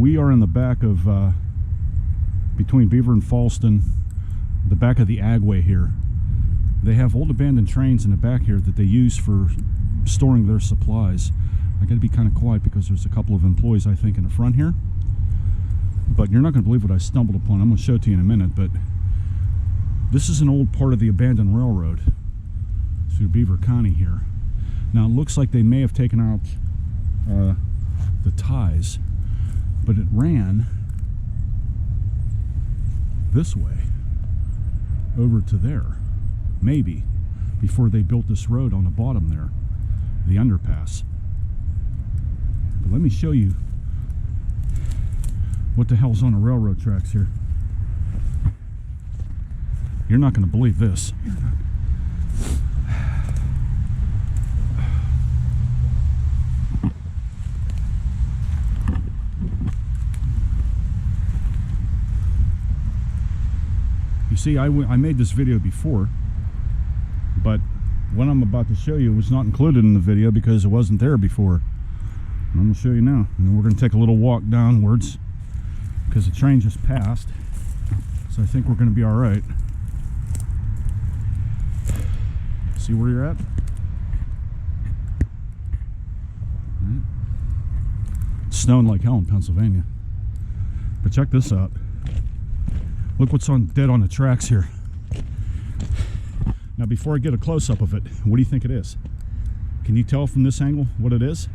We are in the back of, between Beaver and Falston, the back of the Agway here. They have old abandoned trains in the back here that they use for storing their supplies. I gotta be kind of quiet because there's a couple of employees, I think, in the front here. But you're not gonna believe what I stumbled upon. I'm gonna show it to you in a minute, but this is an old part of the abandoned railroad through Beaver County here. Now it looks like they may have taken out the ties, but it ran this way over to there, maybe, before they built this road on the bottom there, the underpass. But let me show you what the hell's on the railroad tracks here. You're not going to believe this. You see, I made this video before, but what I'm about to show you was not included in the video because it wasn't there before. And I'm going to show you now. And we're going to take a little walk downwards because the train just passed. So I think we're going to be all right. See where you're at? Right. It's snowing like hell in Pennsylvania. But check this out. Look what's dead on the tracks here. Now before I get a close-up of it, what do you think it is? Can you tell from this angle what it is?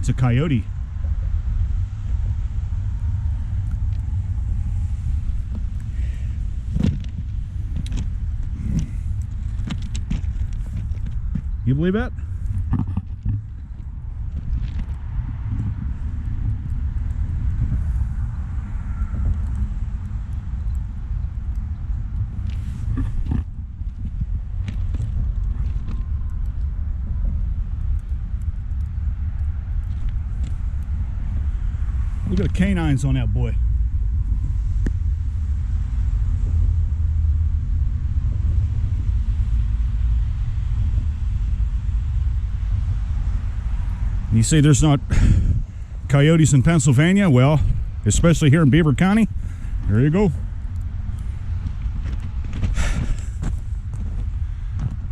It's a coyote. You believe that? Look at the canines on that boy. And you say there's not coyotes in Pennsylvania? Well, especially here in Beaver County. There you go.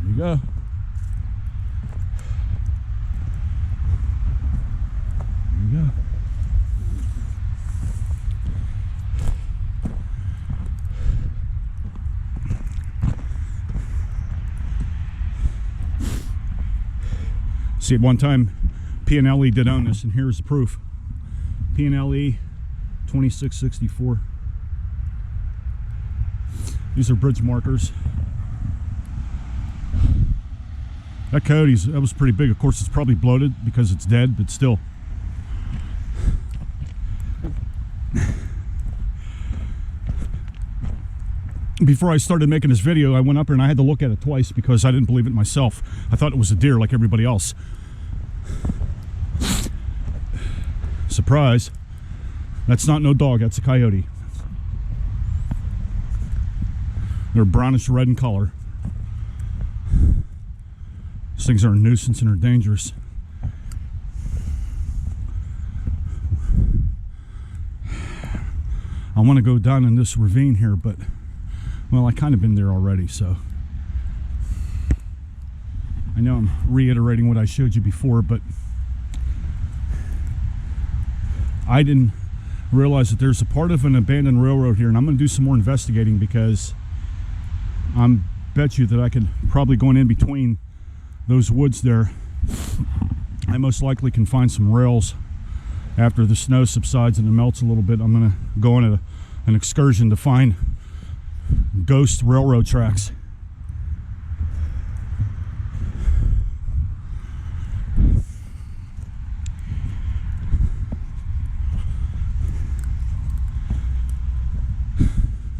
There you go. There you go. See, at one time P&LE did own this, and here's the proof. P&LE 2664. These are bridge markers. That that was pretty big. Of course, it's probably bloated because it's dead, but still. Before I started making this video, I went up there and I had to look at it twice because I didn't believe it myself. I thought it was a deer like everybody else. Surprise. That's not no dog, that's a coyote. They're brownish red in color. These things are a nuisance and are dangerous. I want to go down in this ravine here, but well, I kind of been there already, so I know I'm reiterating what I showed you before, but I didn't realize that there's a part of an abandoned railroad here, and I'm going to do some more investigating because I bet you that I could probably go in between those woods there. I most likely can find some rails after the snow subsides and it melts a little bit. I'm going to go on an excursion to find ghost railroad tracks.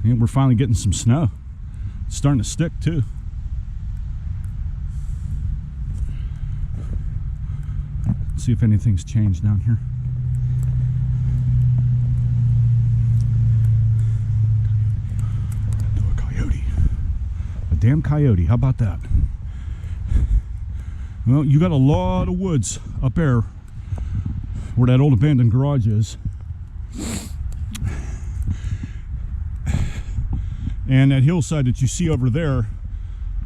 And we're finally getting some snow. It's starting to stick too. Let's see if anything's changed down here. damn coyote. How about that? Well, you got a lot of woods up there where that old abandoned garage is. And that hillside that you see over there,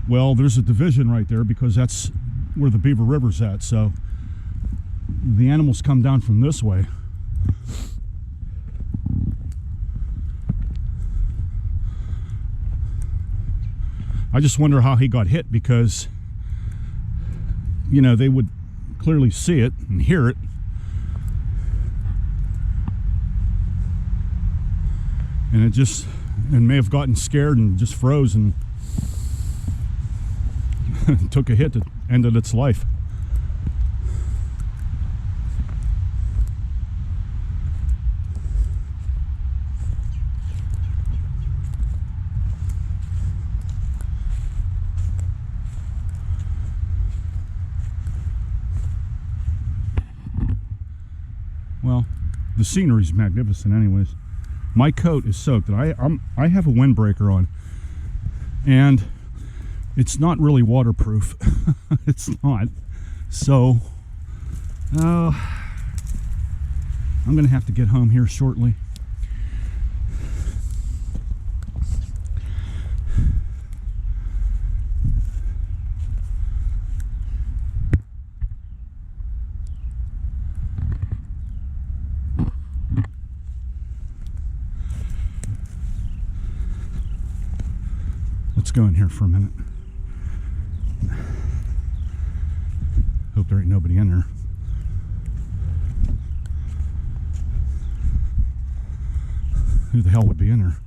well, there's a division right there because that's where the Beaver River's at. So the animals come down from this way. I just wonder how he got hit, because, you know, they would clearly see it and hear it. And it just, and may have gotten scared and just froze and took a hit that ended its life. Well, the scenery's magnificent anyways. My coat is soaked, and I have a windbreaker on, and it's not really waterproof. It's not. So I'm gonna have to get home here shortly. Let's go in here for a minute. Hope there ain't nobody in there. Who the hell would be in there?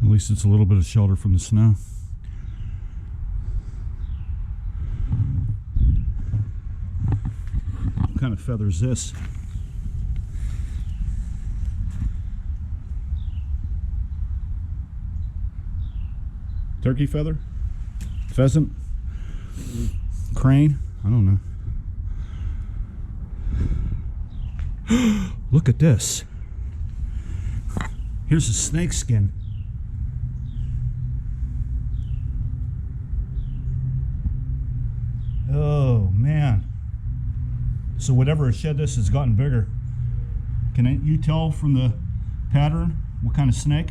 At least it's a little bit of shelter from the snow. What kind of feather is this? Turkey feather? Pheasant? Crane? I don't know. Look at this. Here's a snake skin. Oh man. So whatever has shed this has gotten bigger. Can you tell from the pattern what kind of snake?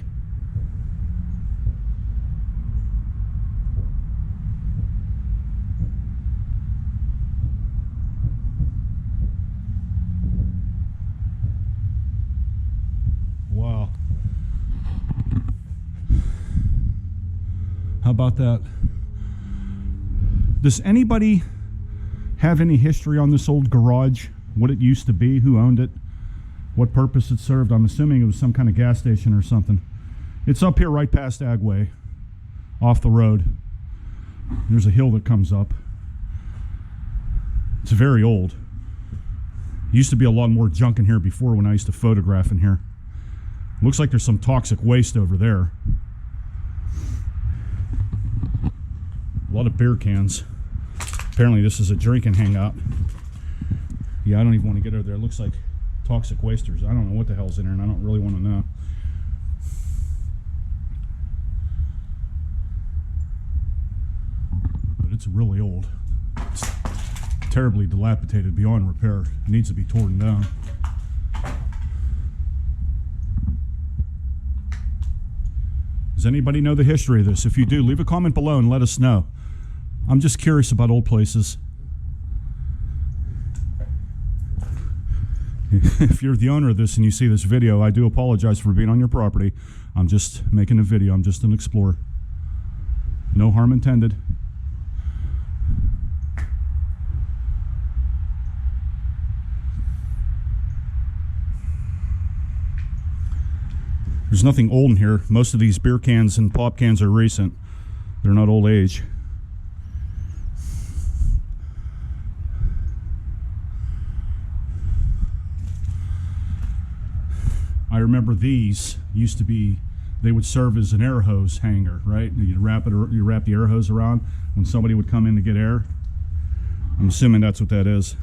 Wow. How about that? Does anybody have any history on this old garage? What it used to be, who owned it, what purpose it served? I'm assuming it was some kind of gas station or something. It's up here right past Agway, off the road. There's a hill that comes up. It's very old. Used to be a lot more junk in here before when I used to photograph in here. Looks like there's some toxic waste over there. A lot of beer cans. Apparently this is a drinking hangout. Yeah, I don't even want to get over there. It looks like toxic wasters. I don't know what the hell's in there, and I don't really want to know. But it's really old. It's terribly dilapidated beyond repair. It needs to be torn down. Does anybody know the history of this? If you do, leave a comment below and let us know. I'm just curious about old places. If you're the owner of this and you see this video, I do apologize for being on your property. I'm just making a video. I'm just an explorer. No harm intended. There's nothing old in here. Most of these beer cans and pop cans are recent. They're not old age. I remember these used to be, they would serve as an air hose hanger, right? You wrap the air hose around when somebody would come in to get air. I'm assuming that's what that is.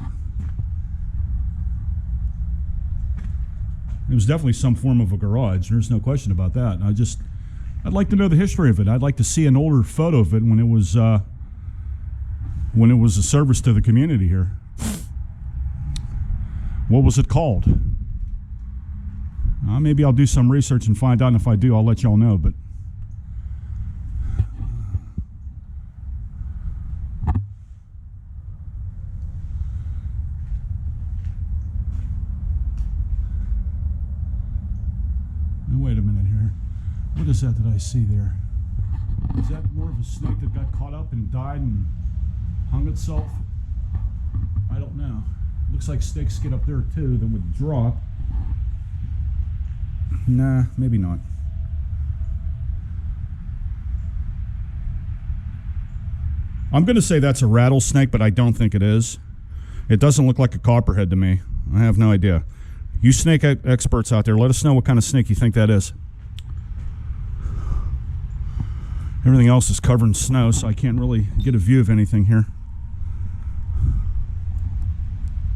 It was definitely some form of a garage. There's no question about that. I'd like to know the history of it. I'd like to see an older photo of it when it was a service to the community here. What was it called? Maybe I'll do some research and find out, and if I do, I'll let y'all know. But wait a minute here. What is that I see there? Is that more of a snake that got caught up and died and hung itself? I don't know. Looks like snakes get up there too that would drop. Nah, maybe not. I'm going to say that's a rattlesnake, but I don't think it is. It doesn't look like a copperhead to me. I have no idea. You snake experts out there, let us know what kind of snake you think that is. Everything else is covered in snow, so I can't really get a view of anything here.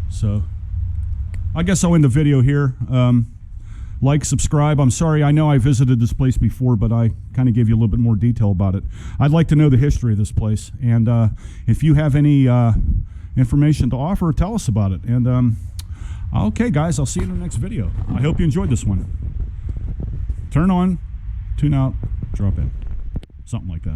So, I guess I'll end the video here. Like, subscribe. I'm sorry, I know I visited this place before, but I kind of gave you a little bit more detail about it. I'd like to know the history of this place, and if you have any information to offer, tell us about it. And okay, guys, I'll see you in the next video. I hope you enjoyed this one. Turn on, tune out, drop in. Something like that.